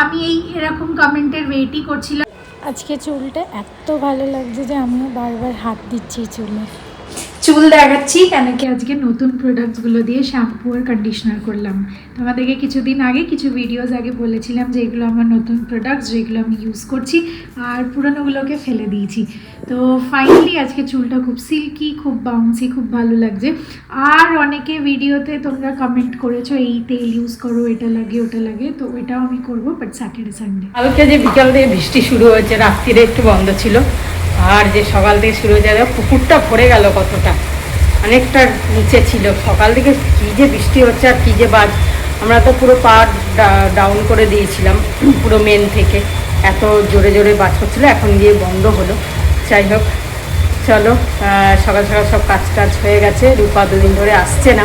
আমি এরকম কমেন্টের ওয়েটই করছিলাম। আজকে চুলটা এত ভালো লাগছে যে আমিও বারবার হাত দিচ্ছি চুল দেখাচ্ছি কেন কি আজকে নতুন প্রোডাক্টসগুলো দিয়ে শ্যাম্পু আর কন্ডিশনার করলাম। তোমাদেরকে কিছুদিন আগে কিছু ভিডিওস আগে বলেছিলাম যে এগুলো আমার নতুন প্রোডাক্টস যেগুলো আমি ইউজ করছি আর পুরোনোগুলোকে ফেলে দিয়েছি। তো ফাইনালি আজকে চুলটা খুব সিল্কি, খুব বাউন্সি, খুব ভালো লাগছে। আর অনেকে ভিডিওতে তোমরা কমেন্ট করেছো এই তেল ইউজ করো, এটা লাগে ওটা লাগে, তো ওইটাও আমি করবো, বাট স্যাটারডে সানডে। কালকে যে বিকাল থেকে বৃষ্টি শুরু হয়েছে, রাত্রিরে একটু বন্ধ ছিল, আর যে সকাল থেকে শুরু হয়ে যায় পুকুরটা ভরে গেল, কতটা অনেকটা নিচে ছিল। সকাল থেকে কী যে বৃষ্টি হচ্ছে আর কী যে বাজ, আমরা তো পুরো পা ডাউন করে দিয়েছিলাম পুরো মেন থেকে, এত জোরে জোরে বাজ হচ্ছিলো। এখন গিয়ে বন্ধ হলো। যাই হোক, চলো সকাল সকাল সব কাজ টাজ হয়ে গেছে। রূপা দুদিন ধরে আসছে না,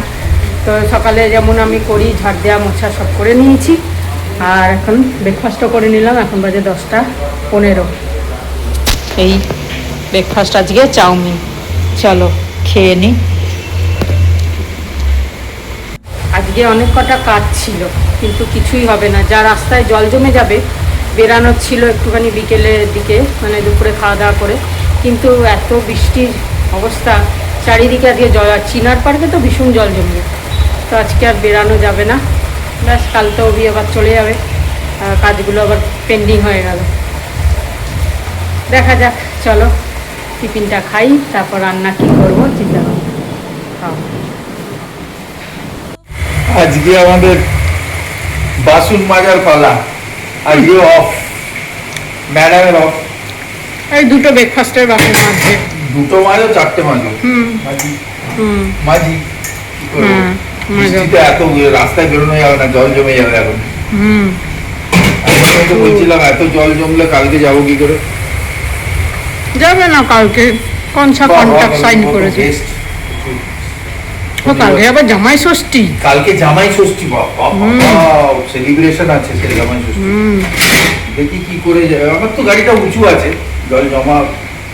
তো সকালে যেমন আমি করি ঝাড় দেওয়া মোছা সব করে নিয়েছি, আর এখন ব্রেকফাস্টও করে নিলাম। এখন বাজে 10:15। এই ব্রেকফাস্ট আজকে চাউমিন। চলো খেয়ে নিই। আজকে অনেক কটা কাজ ছিল কিন্তু কিছুই হবে না, যা রাস্তায় জল জমে যাবে। বেরানোর ছিল একটুখানি বিকেলের দিকে, মানে দুপুরে খাওয়া দাওয়া করে, কিন্তু এত বৃষ্টির অবস্থা চারিদিকে আজকে জল। আর চিনার পার্কে তো ভীষণ জল জমবে, তো আজকে আর বেরানো যাবে না। ব্যাস, কাল তো অবধি আবার চলে যাবে, কাজগুলো আবার পেন্ডিং হয়ে গেল। দেখা যাক, চলো টিফিনটা খাই, তারপর রান্না কি করবো চিন্তা করবো। আজকে আমাদের বাসন মাজার পালা, আজকে অফ, ম্যাডামের অফ। এই দুটো ব্রেকফাস্টের বাসন মাজছে। দুটো মাজো, চারটে মাজো। মাঝি কি করবো, বৃষ্টিতে এত রাস্তায় বেরোনো যাবে না, জল জমে যাবে এখন। আমি তো বলছিলাম এত জল জমলে কালকে যাবো কি করে? যাবে না কালকে, কোন সব কন্ট্রাক্ট সাইন করেছে। কালকে আবার জামাই ষষ্ঠী। কালকে জামাই ষষ্ঠী, বাবা সেলিব্রেশন আছে সেই জামাই ষষ্ঠী। দেখি কি করে যায়। আমার তো গাড়িটা উঁচু আছে, জল জমা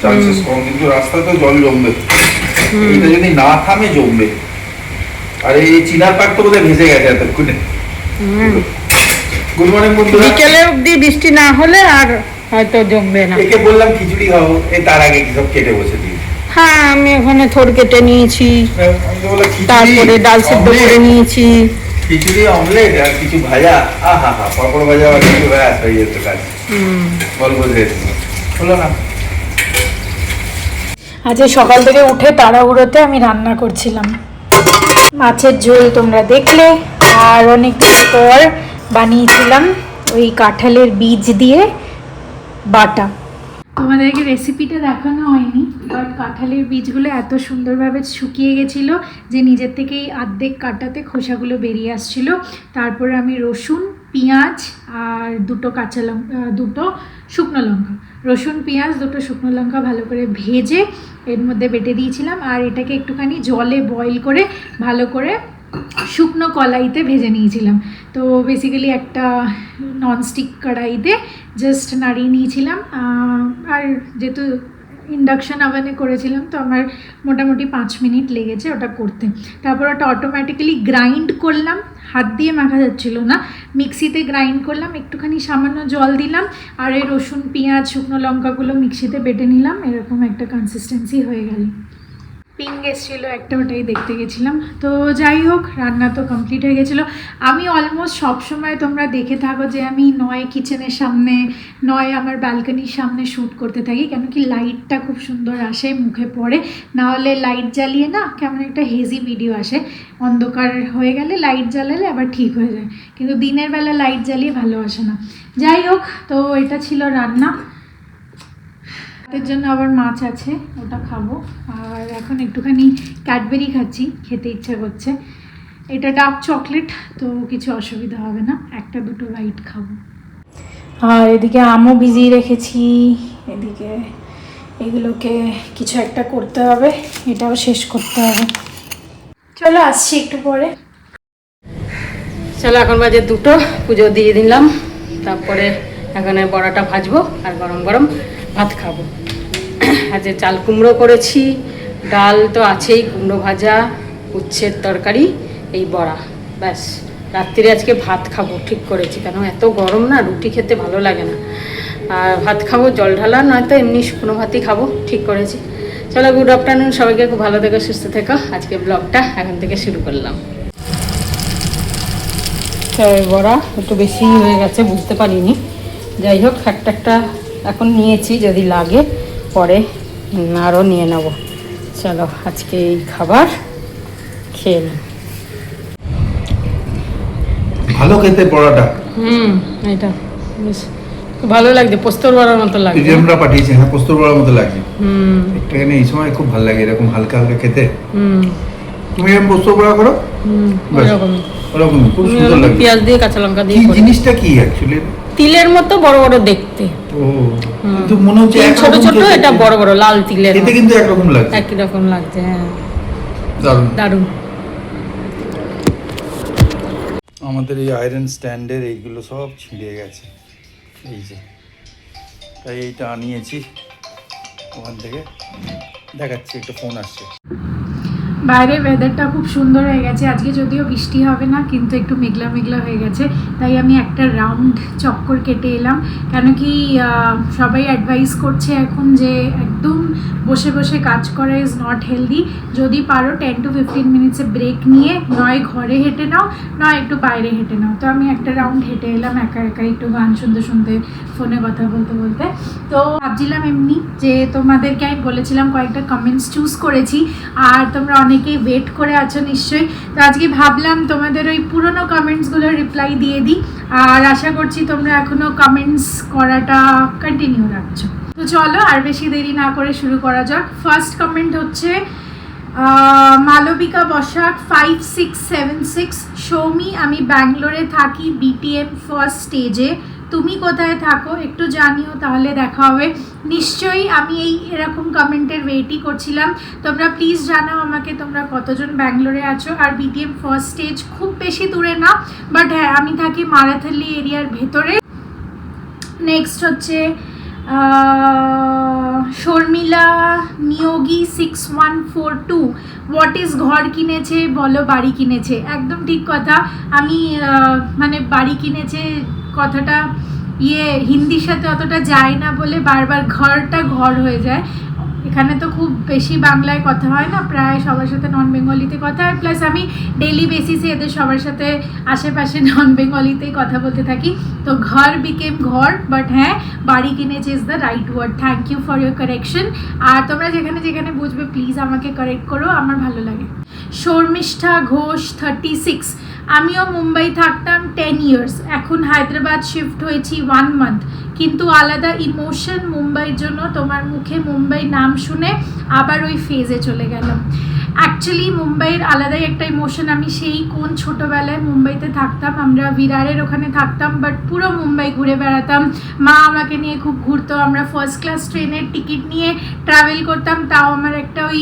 চান্সেস কম, কিন্তু রাস্তাতেও জল জমবে। এটা যদি না থামে জমবে। আর এই চিনার পার্ক তো বোধহয় ভেসে গেছে এতক্ষণে। গুড মর্নিং বন্ধুরা। বিকেলে অবধি বৃষ্টি না হলে আর হয়তো জমবে না। একে বললাম খিচুড়ি খাবো, এই তার আগে কি সব কেটে বসে দিই। হ্যাঁ, আমি ওখানে থোড় কেটে নিয়েছি, তারপরে ডাল সিদ্ধ করে নিয়েছি। খিচুড়ি, অমলেট আর কিছু ভাজা। আহা হা, পাপড় ভাজা আর কিছু ভাজা হয়ে যেত কাজ। গল্প শেষ হলো না। আজ সকাল থেকে উঠে তাড়াহুড়োতে আমি রান্না করছিলাম। মাছের ঝোল তোমরা দেখলে, আর অনেক পর বানিয়েছিলাম ওই কাঁঠালের বীজ দিয়ে বাটা। তোমাদেরকে রেসিপিটা দেখানো হয়নি, বাট কাঁঠালের বীজগুলো এত সুন্দরভাবে শুকিয়ে গেছিলো যে নিজের থেকেই অর্ধেক কাটাতে খোসাগুলো বেরিয়ে আসছিলো। তারপরে আমি রসুন, পেঁয়াজ আর দুটো শুকনো লঙ্কা, রসুন পেঁয়াজ দুটো শুকনো লঙ্কা ভালো করে ভেজে এর মধ্যে বেটে দিয়েছিলাম। আর এটাকে একটুখানি জলে বয়েল করে ভালো করে শুকনো কড়াইতে ভেজে নিয়েছিলাম। তো বেসিক্যালি একটা ননস্টিক কড়াইতে জাস্ট নাড়িয়ে নিয়েছিলাম। আর যেহেতু ইন্ডাকশান ওভেনে করেছিলাম, তো আমার মোটামুটি 5 মিনিট লেগেছে ওটা করতে। তারপর ওটা অটোমেটিক্যালি গ্রাইন্ড করলাম, হাত দিয়ে মাখা যাচ্ছিলো না, মিক্সিতে গ্রাইন্ড করলাম, একটুখানি সামান্য জল দিলাম, আর এই রসুন পেঁয়াজ শুকনো লঙ্কাগুলো মিক্সিতে বেটে নিলাম। এরকম একটা কনসিস্টেন্সি হয়ে গেল। পিঙ্ক এসেছিল একটা, ওটাই দেখতে গেছিলাম। তো যাই হোক, রান্না তো কমপ্লিট হয়ে গেছিলো। আমি অলমোস্ট সবসময় তোমরা দেখে থাকো যে আমি নয় কিচেনের সামনে, নয় আমার ব্যালকনির সামনে শ্যুট করতে থাকি, কেন কি লাইটটা খুব সুন্দর আসে, মুখে পড়ে। নাহলে লাইট জ্বালিয়ে না কেমন একটা হেজি ভিডিও আসে, অন্ধকার হয়ে গেলে লাইট জ্বালালে আবার ঠিক হয়ে যায়, কিন্তু দিনের বেলা লাইট জ্বালিয়ে ভালো আসে না। যাই হোক, তো এটা ছিল রান্না। এর জন্য আবার মাছ আছে, ওটা খাবো। আর এখন একটুখানি ক্যাডবেরি খাচ্ছি, খেতে ইচ্ছা করছে। এটা ডার্ক চকলেট, তো কিছু অসুবিধা হবে না, একটা দুটো বাইট খাবো। আর এদিকে আমও ভিজিয়ে রেখেছি, এদিকে এগুলোকে কিছু একটা করতে হবে, এটাও শেষ করতে হবে। চলো আসছি একটু পরে। চলো, এখন বাজে 2, পুজো দিয়ে দিলাম। তারপরে এখানে বড়াটা ভাজবো আর গরম গরম ভাত খাবো। আজকে চাল কুমড়ো করেছি, ডাল তো আছেই, কুমড়ো ভাজা, উচ্ছের তরকারি, এই বড়া, ব্যাস রাত্রিরে আজকে ভাত খাবো ঠিক করেছি, কেন এত গরম না, রুটি খেতে ভালো লাগে না। আর ভাত খাবো, জল ঢালা, নয়তো এমনি শুকনো ভাতই খাবো ঠিক করেছি। চলো, গুড আফটারনুন সবাইকে, খুব ভালো থেকো, সুস্থ থেকো। আজকে ব্লগটা এখন থেকে শুরু করলাম। বড়া একটু বেশি হয়ে গেছে, বুঝতে পারিনি। যাই হোক, একটা এখন নিয়েছি, যদি লাগে পরে আরও নিয়ে নেব। চলো আজকে এই খাবার খেয়ে নিই। ভালো খেতে পড়াটা। এটা বেশ খুব ভালো লাগছে, পোস্তর বড়ার মতো লাগছে। পিজেমরা পাঠিয়েছে, হ্যাঁ পোস্তর বড়ার মতো লাগছে। একটুখানি এই সময় খুব ভালো লাগে এরকম হালকা হালকা খেতে। তুমি এরকম পোস্তর বড়া করো? ওরকম খুব সুন্দর লাগে, পেঁয়াজ দিয়ে কাঁচা লঙ্কা দিয়ে। জিনিসটা কি অ্যাকচুয়ালি? তিলের মতো বড় বড় দেখতে। ও, কিন্তু মনে হচ্ছে ছোট ছোট, এটা বড় বড় লাল তিলের। এটা কিন্তু একরকম লাগছে, একই রকম লাগছে। হ্যাঁ, দারুণ দারুণ। আমাদের এই আয়রন স্ট্যান্ডের এইগুলো সব ছিঁড়ে গেছে, এই যে, তাই এইটা আনিয়েছি ওখান থেকে। দেখাচ্ছি, একটা ফোন আসছে। বাইরের ওয়েদারটা খুব সুন্দর হয়ে গেছে আজকে, যদিও বৃষ্টি হবে না, কিন্তু একটু মেঘলা মেঘলা হয়ে গেছে। তাই আমি একটা রাউন্ড চক্কর কেটে এলাম, কেন কি সবাই অ্যাডভাইস করছে এখন যে একদম বসে বসে কাজ করা ইজ নট হেলদি। যদি পারো 10 to 15 মিনিটসে ব্রেক নিয়ে নয় ঘরে হেঁটে নাও, নয় একটু বাইরে হেঁটে নাও। তো আমি একটা রাউন্ড হেঁটে এলাম একা একা, একটু গান শুনতে শুনতে, ফোনে কথা বলতে বলতে। তো ভাবছিলাম এমনি যে তোমাদেরকে আমি বলেছিলাম কয়েকটা কমেন্টস চুজ করেছি, আর তোমরা অনেকেই ওয়েট করে আছো নিশ্চয়ই। তো আজকে ভাবলাম তোমাদের ওই পুরনো কমেন্টসগুলোর রিপ্লাই দিয়ে দিই, আর আশা করছি তোমরা এখনও কমেন্টস করাটা কন্টিনিউ রাখছো। তো চলো আর বেশি দেরি না করে শুরু করা যাক। ফার্স্ট কমেন্ট হচ্ছে মালবিকা বসাক 5676। সৌমি, আমি ব্যাঙ্গালোরে থাকি, বিটিএম ফার্স্ট স্টেজে। তুমি কোথায় থাকো একটু জানিও, তাহলে দেখা হবে। নিশ্চয়ই আমি এরকম কমেন্টের ওয়েটই করছিলাম। তোমরা প্লিজ জানাও আমাকে তোমরা কতজন ব্যাঙ্গালোরে আছো। আর বিটিএম ফার্স্ট স্টেজ খুব বেশি দূরে না, বাট হ্যাঁ আমি থাকি মারাথালি এরিয়ার ভেতরে। নেক্সট হচ্ছে শর্মিলা নিয়োগী 6142। হোয়াট ইজ ঘর কিনেছে বলো বাড়ি কিনেছে। একদম ঠিক কথা। আমি মানে বাড়ি কিনেছে কথাটা হিন্দির সাথে অতটা যায় না বলে বারবার ঘরটা ঘর হয়ে যায়। এখানে তো খুব বেশি বাংলায় কথা হয় না, প্রায় সবার সাথে নন বেঙ্গলিতে কথা হয়, প্লাস আমি ডেইলি বেসিসে এদের সবার সাথে আশেপাশে নন বেঙ্গলিতেই কথা বলতে থাকি। তো ঘর বিকেম ঘর, বাট হ্যাঁ বাড়ি কিনেছে is the right word. Thank you for your correction. আর তোমরা যেখানে যেখানে বুঝবে প্লিজ আমাকে কারেক্ট করো, আমার ভালো লাগে। শর্মিষ্ঠা ঘোষ 36। আমিও মুম্বাই থাকতাম 10 ইয়ার্স, এখন হায়দ্রাবাদ শিফট হয়েছি 1 মান্থ, কিন্তু আলাদা ইমোশন মুম্বাইয়ের জন্য। তোমার মুখে মুম্বাই নাম শুনে আবার ওই ফেজে চলে গেলাম। অ্যাকচুয়ালি মুম্বাইয়ের আলাদাই একটা ইমোশন। আমি সেই কোন ছোটোবেলায় মুম্বাইতে থাকতাম, আমরা বিরারের ওখানে থাকতাম, বাট পুরো মুম্বাই ঘুরে বেড়াতাম। মা আমাকে নিয়ে খুব ঘুরতো, আমরা ফার্স্ট ক্লাস ট্রেনের টিকিট নিয়ে ট্রাভেল করতাম। তাও আমার একটা ওই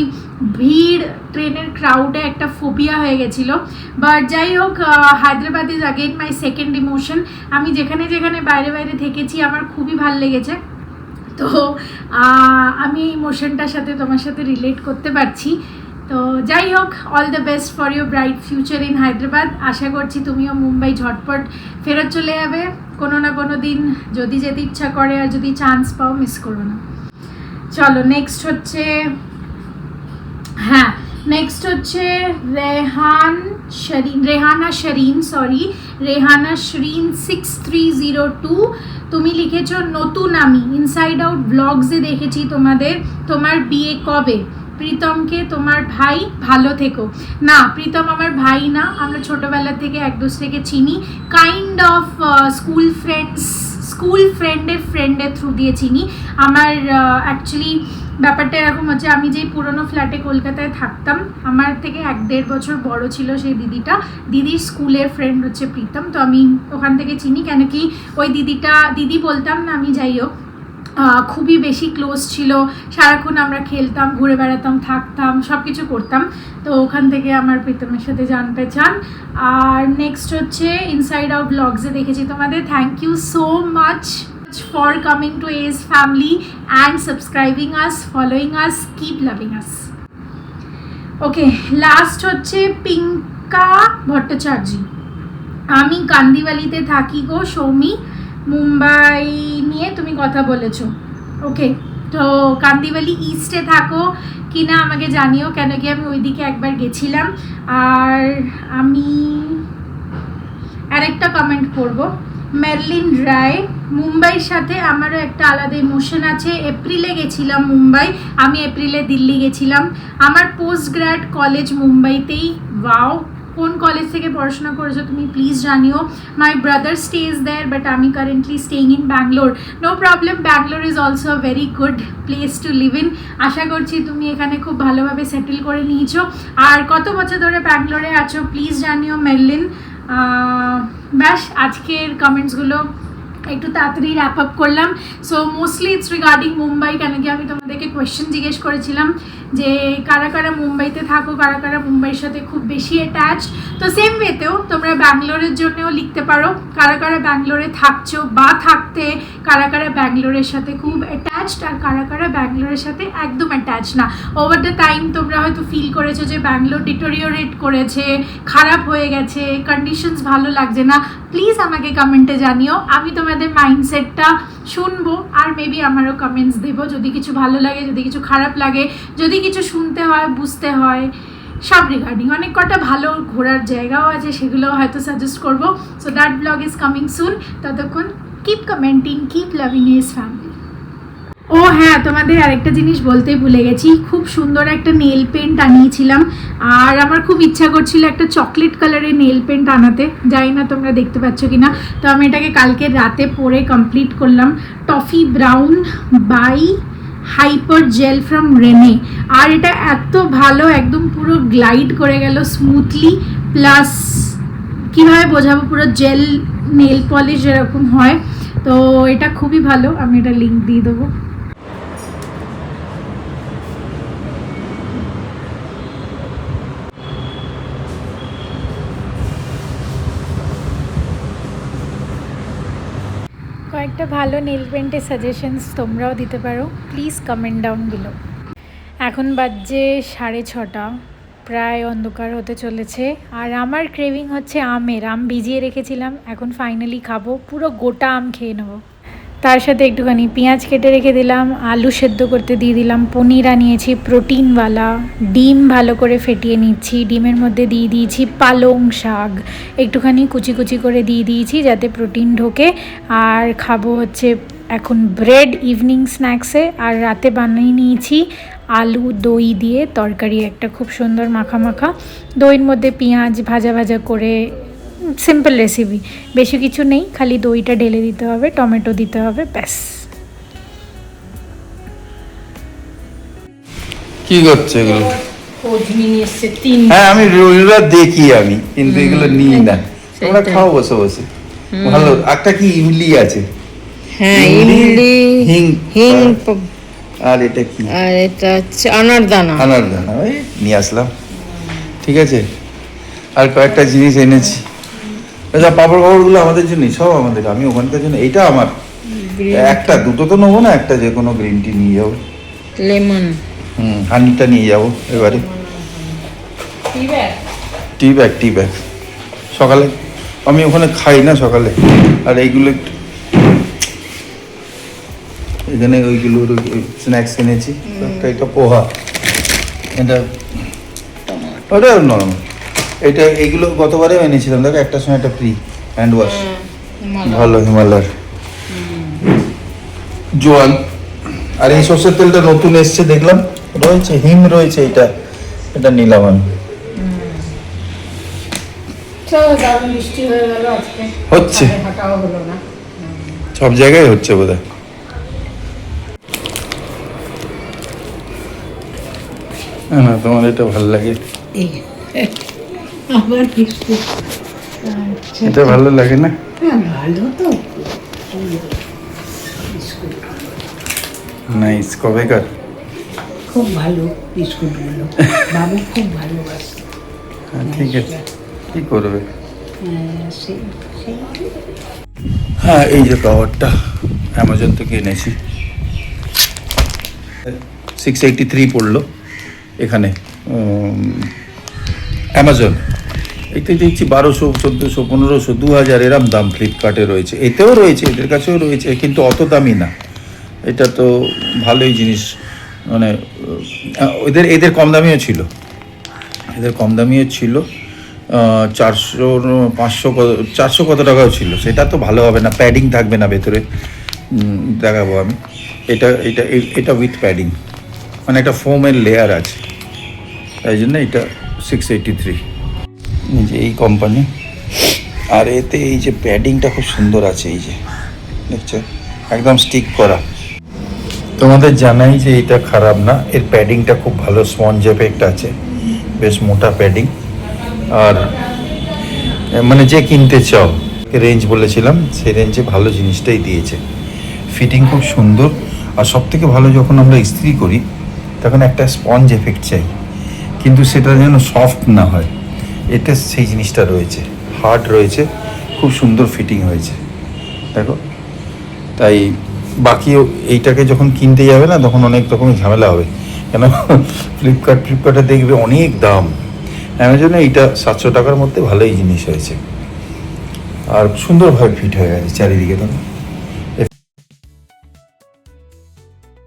ভিড় ট্রেনের ক্রাউডে একটা ফোবিয়া হয়ে গেছিলো। বাট যাই হোক, Hyderabad is again my second emotion. আমি যেখানে যেখানে বাইরে বাইরে থেকেছি আমার খুবই ভালো লেগেছে। তো আমি এই ইমোশনটার সাথে তোমার সাথে রিলেট করতে পারছি। তো যাই হোক, all the best for your bright future in Hyderabad. আশা করছি তুমিও মুম্বাই ঝটপট ফেরত চলে যাবে কোনো না কোনো দিন, যদি যেতে ইচ্ছা করে, আর যদি চান্স পাও মিস করো না। চলো নেক্সট হচ্ছে, হ্যাঁ নেক্সট হচ্ছে রেহানা শরিন 6302। তুমি লিখেছো নতুন আমি ইনসাইড আউট ব্লগসে দেখেছি তোমার বিয়ে কবে? প্রীতমকে তোমার ভাই, ভালো থেকো। না, প্রীতম আমার ভাই না, আমরা ছোটোবেলা থেকে এক দুসরেকে চিনি, কাইন্ড অফ স্কুল ফ্রেন্ডের থ্রু দিয়ে চিনি। আমার অ্যাকচুয়ালি ব্যাপারটা এরকম হচ্ছে, আমি যেই পুরনো ফ্ল্যাটে কলকাতায় থাকতাম, আমার থেকে 1-1.5 বছর বড় ছিল সেই দিদির স্কুলের ফ্রেন্ড হচ্ছে প্রীতম। তো আমি ওখান থেকে চিনি, কেন কি ওই দিদি বলতাম না আমি, যাই হোক খুবই বেশি ক্লোজ ছিল। সারাক্ষণ আমরা খেলতাম, ঘুরে বেড়াতাম, থাকতাম, সব কিছু করতাম। তো ওখান থেকে আমার প্রীতমের সাথে জান পেচান। আর নেক্সট হচ্ছে ইনসাইড আউট ব্লগসে দেখেছি তোমাদের। Thank you so much for coming to A's family and subscribing us, following us, keep loving us. Okay, last হচ্ছে পিঙ্কা ভট্টাচার্য। আমি কান্দিওয়ালিতে থাকি গো সৌমি, মুম্বাই নিয়ে তুমি কথা বলেছো। ওকে, তো কান্দিওয়ালি ইস্টে থাকো কি না আমাকে জানিও, কেন কি আমি ওইদিকে একবার গেছিলাম। আর আমি আরেকটা কমেন্ট করব, মেরলিন রায়, মুম্বাইয়ের সাথে আমারও একটা আলাদা ইমোশন আছে। এপ্রিলে গেছিলাম মুম্বাই, আমি এপ্রিলে দিল্লি গেছিলাম। আমার পোস্ট গ্র্যাড কলেজ মুম্বাইতেই। ওয়াও, কোন কলেজ থেকে পড়াশোনা করেছো তুমি প্লিজ জানিও। My brother stays there, but আমি currently staying in Bangalore. No problem, Bangalore is also a very good place to live in. আশা করছি তুমি এখানে খুব ভালোভাবে সেটেল করে নিয়েছো। আর কত বছর ধরে ব্যাঙ্গালোরে আছো প্লিজ জানিও মেরলিন। ব্যাস, আজকের কমেন্টসগুলো একটু তাড়াতাড়ি র্যাপ আপ করলাম। So mostly it's regarding Mumbai, কেন কি আমি তোমাদেরকে কোয়েশ্চেন জিজ্ঞেস করেছিলাম যে কারা কারা মুম্বাইতে থাকো, কারা কারা মুম্বাইয়ের সাথে খুব বেশি অ্যাটাচড। তো সেম ওয়েতেও তোমরা ব্যাঙ্গালোরের জন্যও লিখতে পারো, কারা কারা ব্যাঙ্গালোরে থাকছো বা থাকতে, কারা কারা ব্যাঙ্গালোরের সাথে খুব অ্যাটাচড আর কারা কারা ব্যাঙ্গালোরের সাথে একদম অ্যাটাচ না। ওভার দ্য টাইম তোমরা হয়তো ফিল করেছো যে ব্যাঙ্গালোর ডিটোরিওরেট করেছে, খারাপ হয়ে গেছে, কন্ডিশনস ভালো লাগছে না, প্লিজ আমাকে কমেন্টে জানিও। আমি তোমাদের মাইন্ডসেটটা শুনবো আর মেবি আমারও কমেন্টস দেবো, যদি কিছু ভালো লাগে, যদি কিছু খারাপ লাগে, যদি কিছু শুনতে হয়, বুঝতে হয়, সব রিগার্ডিং। অনেক কটা ভালো ঘোরার জায়গাও আছে, সেগুলোও হয়তো সাজেস্ট করবো। So that blog is coming soon. ততক্ষণ keep commenting, keep loving his family. ও হ্যাঁ, তোমাদের আরেকটা জিনিস বলতে ভুলে গেছি, খুব সুন্দর একটা নেল পেন্ট আনিয়েছিলাম আর আমার খুব ইচ্ছা করছিল একটা চকলেট কালারের নেল পেন্ট আনাতে। জানি না তোমরা দেখতে পাচ্ছ কিনা, তো আমি এটাকে কালকে রাতে পরে কমপ্লিট করলাম। Toffee brown by hyper gel from Renee. আর এটা এত ভালো, একদম পুরো গ্লাইড করে গেল স্মুথলি, প্লাস কীভাবে বোঝাবো, পুরো জেল নেল পলিশ যেরকম হয়, তো এটা খুবই ভালো। আমি এটা লিঙ্ক দিয়ে দেবো। কয়েকটা ভালো নেল পেন্টের সাজেশনস তোমরাও দিতে পারো, প্লিজ কমেন্ট ডাউন বিলো। এখন বাজে 6:30, প্রায় অন্ধকার হতে চলেছে। আর আমার ক্রেভিং হচ্ছে আমের। আম ভিজিয়ে রেখেছিলাম, এখন ফাইনালি খাবো, পুরো গোটা আম খেয়ে নেবো। তার সাথে একটুখানি পেঁয়াজ কেটে রেখে দিলাম, আলু সেদ্ধ করতে দিয়ে দিলাম, পনির আনিয়েছি প্রোটিনওয়ালা, ডিম ভালো করে ফেটিয়ে নিচ্ছি, ডিমের মধ্যে দিয়ে দিয়েছি পালং শাক, একটুখানি কুচি কুচি করে দিয়ে দিয়েছি যাতে প্রোটিন ঢোকে। আর খাবো হচ্ছে এখন ব্রেড ইভিনিং স্ন্যাক্সে। আর রাতে বানিয়ে নিয়েছি আলু দই দিয়ে তরকারি, একটা খুব সুন্দর মাখা মাখা, দইয়ের মধ্যে পেঁয়াজ ভাজা ভাজা করে। সিম্পল রেসিপি, বেশি কিছু নেই, খালি দইটা ঢেলে দিতে হবে, টমেটো দিতে হবে, ব্যাস। কি করছে এগুলো? খোঁজনি নিয়ে এসছে 3। হ্যাঁ, আমি রেগুলার দেখি আমি, কিন্তু এগুলো নিই না। তোমরা খাও বসে বসে, ভালো। একটা কি ইমলি আছে, হ্যাঁ ইমলি, হিং, হিং, আর এটা কি, আর এটা হচ্ছে আনারদানা। আনারদানা, ওই নিয়ে আসলাম। ঠিক আছে, আর কয়েকটা জিনিস এনেছি। আচ্ছা, পাপড় পাপড়গুলো আমাদের জন্যই, সব আমাদের। আমি ওখানকার জন্য, এইটা আমার। একটা দুটো তো নেবো না, একটা যে কোনো গ্রিন টি নিয়ে যাবো, লেমন, হানিটা নিয়ে যাবো এবারে। টি ব্যাগ সকালে আমি ওখানে খাই না সকালে। আর এইগুলো একটু এখানে ওইগুলোর স্ন্যাক্স এনেছি। এটা পোহা, এটা ওটা নরমাল। এটা এইগুলো গতবারেও এনেছিলাম, দেখো একটা সময় একটা ফ্রি হ্যান্ড ওয়াশ, ভালো হিমালয়ের জোয়ান। আর এই সর্ষের তেলটা নতুন এসছে দেখলাম, রয়েছে হিম রয়েছে, এটা নিলাম আমি। বৃষ্টি হয়ে গেল আজকে, হচ্ছে হাঁটাও হলো না, সব জায়গায় হচ্ছে বোধহয়। না, তোমার এটা ভালো লাগে, আবার বৃষ্টি। এটা ভালো লাগে না? ভালো তো, নাইস। কবেকার? খুব ভালো বিস্কুটগুলো, বাবু খুব ভালোবাসে। ঠিক আছে, কি করবে। হ্যাঁ, এই যে কভারটা অ্যামাজন থেকে এনেছি, 683 পড়লো এখানে অ্যামাজন। এতে দেখছি 1200, 1400, 1500, 2000 এরম দাম ফ্লিপকার্টে রয়েছে, এতেও রয়েছে, এদের কাছেও রয়েছে, কিন্তু অত দামি না। এটা তো ভালোই জিনিস, মানে এদের কম দামিও ছিল, এদের কম দামিও ছিল। 400, 500, 400 কত টাকাও ছিল, সেটা তো ভালো হবে না, প্যাডিং থাকবে না ভেতরে। দেখাবো আমি, এটা এটা এটা উইথ প্যাডিং, মানে একটা ফোমের লেয়ার আছে, তাই জন্য এটা 683, এই যে এই কোম্পানি। আর এতে এই যে প্যাডিংটা খুব সুন্দর আছে, এই যে দেখছো একদম স্টিক করা। তোমাদের জানাই যে এটা খারাপ না, এর প্যাডিংটা খুব ভালো, স্পঞ্জ এফেক্ট আছে, বেশ মোটা প্যাডিং। আর মানে যে কিনতে চাও, রেঞ্জ বলেছিলাম, সেই রেঞ্জে ভালো জিনিসটাই দিয়েছে, ফিটিং খুব সুন্দর। আর সব থেকে ভালো, যখন আমরা ইস্ত্রি করি তখন একটা স্পঞ্জ এফেক্ট চাই, কিন্তু সেটা যেন সফট না হয়, এতে সেই জিনিসটা রয়েছে, হার্ড রয়েছে, খুব সুন্দর ফিটিং হয়েছে দেখো। তাই বাকিও এইটাকে যখন কিনতে যাবে না, তখন অনেক রকমের ঝামেলা হবে, কেন ফ্লিপকার্টে দেখবে অনেক দাম। অ্যামাজনে এইটা 700 টাকার মধ্যে ভালোই জিনিস হয়েছে, আর সুন্দরভাবে ফিট হয়ে গেছে চারিদিকে। দেখো